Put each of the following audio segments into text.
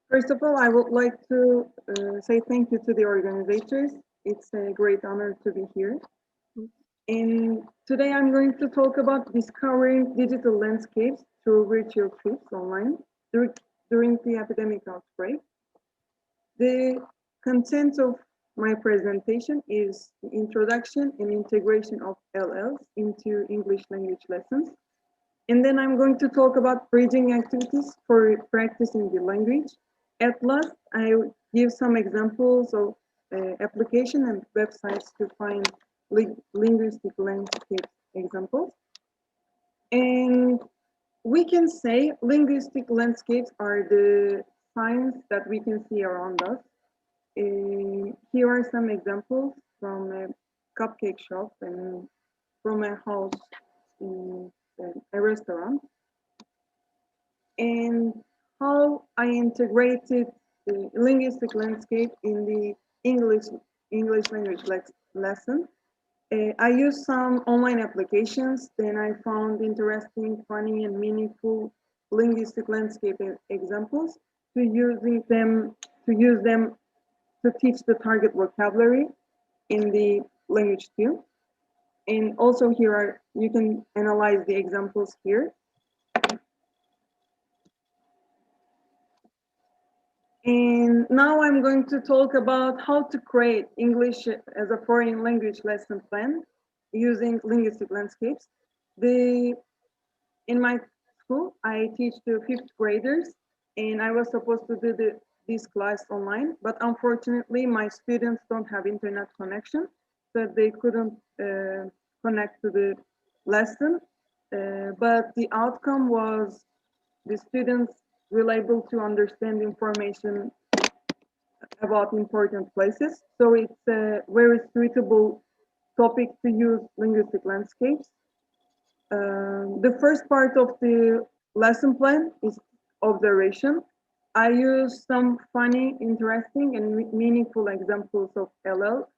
First of all, I would like to say thank you to the organizers. It's a great honor to be here. And today I'm going to talk about discovering digital landscapes through virtual trips online dur- during the epidemic outbreak. The content of my presentation is the introduction and integration of LLs into English language lessons. And then I'm going to talk about bridging activities for practicing the language. At last, I will give some examples of application and websites to find linguistic landscape examples. And we can say linguistic landscapes are the signs that we can see around us. Here are some examples from a cupcake shop and from a house in a restaurant, and how I integrated the linguistic landscape in the English language lesson. I used some online applications, then I found interesting, funny, and meaningful linguistic landscape examples to use them to teach the target vocabulary in the language too. And also here are, you can analyze the examples here. And now I'm going to talk about how to create English as a foreign language lesson plan using linguistic landscapes. In my school, I teach to fifth graders, and I was supposed to do this class online, but unfortunately, my students don't have internet connection, so they couldn't connect to the lesson. But the outcome was the students will able to understand information about important places. So it's a very suitable topic to use linguistic landscapes. The first part of the lesson plan is observation. I use some funny, interesting, and meaningful examples of LL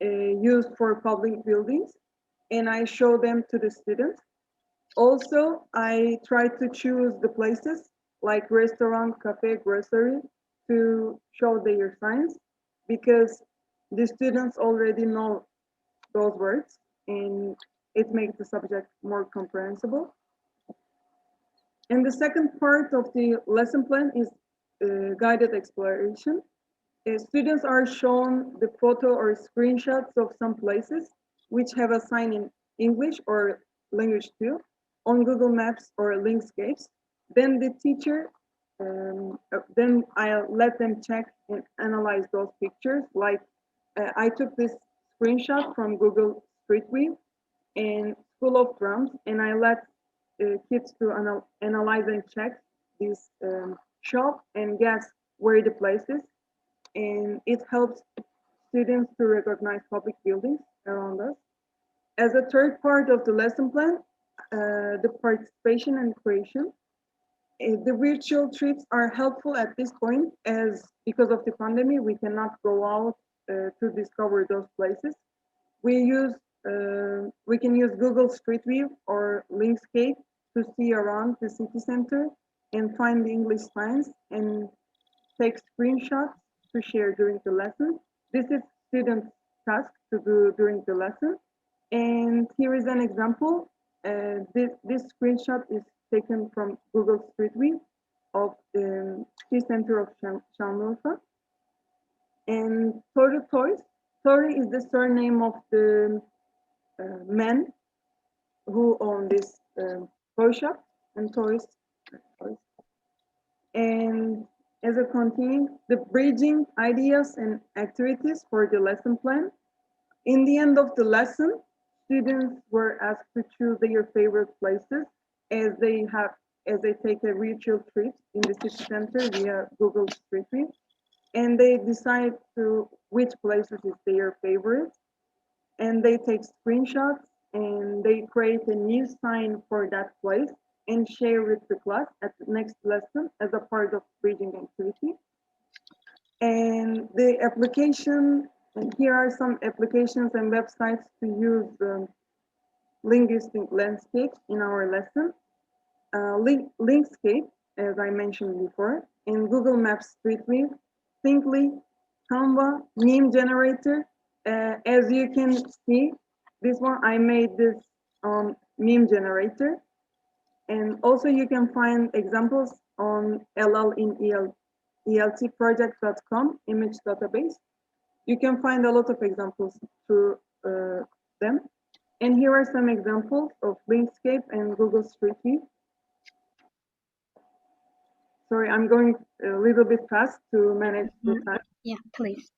used for public buildings, and I show them to the students. Also, I try to choose the places like restaurant, cafe, grocery to show their signs because the students already know those words and it makes the subject more comprehensible. And the second part of the lesson plan is guided exploration. Students are shown the photo or screenshots of some places which have a sign in English or language too on Google Maps or Linkscapes. Then the teacher, then I'll let them check and analyze those pictures. Like I took this screenshot from Google Street View and School of Drums, and I let kids to analyze and check this shop and guess where the place is, and it helps students to recognize public buildings around us. As a third part of the lesson plan, the participation and creation. The virtual trips are helpful at this point as because of the pandemic, we cannot go out to discover those places. We can use Google Street View or Linkscape to see around the city center and find the English signs and take screenshots to share during the lesson. This is students' task to do during the lesson. And here is an example. This screenshot is taken from Google Street View of the city center of Şanlıurfa. And Tori Toys. Tori is the surname of the man who own this toy shop and toys. And as a continuing, the bridging ideas and activities for the lesson plan. In the end of the lesson, students were asked to choose their favorite places as they take a virtual trip in the city center via Google Street View, and they decide to which places is their favorite, and they take screenshots and they create a new sign for that place and share with the class at the next lesson as a part of bridging activity. And the application, and here are some applications and websites to use linguistic landscapes in our lesson. Linkscape, as I mentioned before, and Google Maps Street View, Thinkly, Canva, meme generator. As you can see, this one, I made this on meme generator. And also you can find examples on eltproject.com image database. You can find a lot of examples through them. And here are some examples of Linkscape and Google Street View. Sorry, I'm going a little bit fast to manage the time. Yeah, please.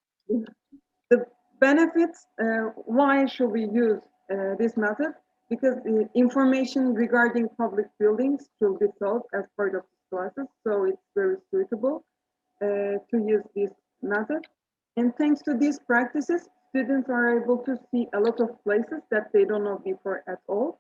The benefits, why should we use this method? Because the information regarding public buildings should be taught as part of the classes, so it's very suitable to use this method. And thanks to these practices, students are able to see a lot of places that they don't know before at all.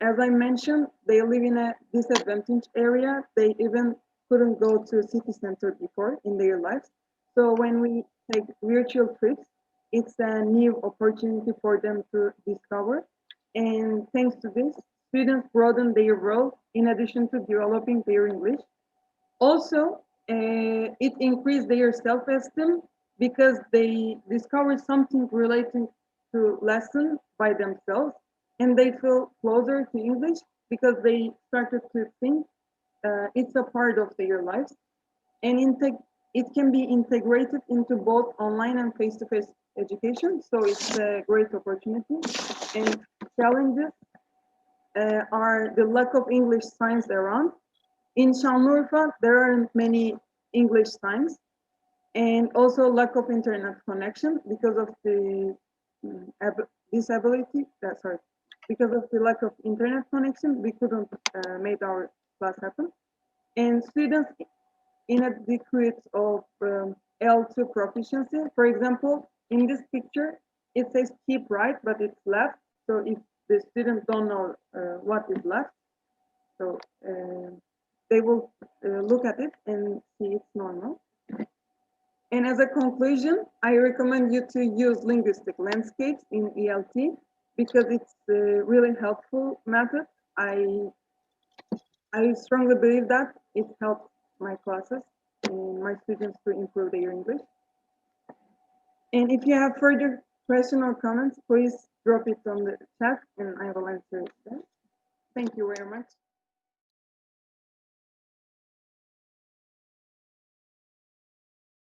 As I mentioned, they live in a disadvantaged area. They even couldn't go to city center before in their lives. So when we take virtual trips, it's a new opportunity for them to discover. And thanks to this, students broaden their role in addition to developing their English. Also, it increased their self-esteem because they discovered something relating to lesson by themselves, and they feel closer to English because they started to think it's a part of their lives, and it can be integrated into both online and face-to-face education. So it's a great opportunity. And challenges are the lack of English signs around. In Şanlıurfa, there aren't many English signs, and also lack of internet connection because of the disability. Sorry, because of the lack of internet connection, we couldn't make our class happen. And students inadequate of L2 proficiency. For example, in this picture, it says keep right, but it's left. So if the students don't know what is left, so they will look at it and see it's normal. And as a conclusion, I recommend you to use linguistic landscapes in ELT because it's a really helpful method. I strongly believe that it helps my classes and my students to improve their English. And if you have further questions or comments, please drop it on the chat and I will answer it. Thank you very much.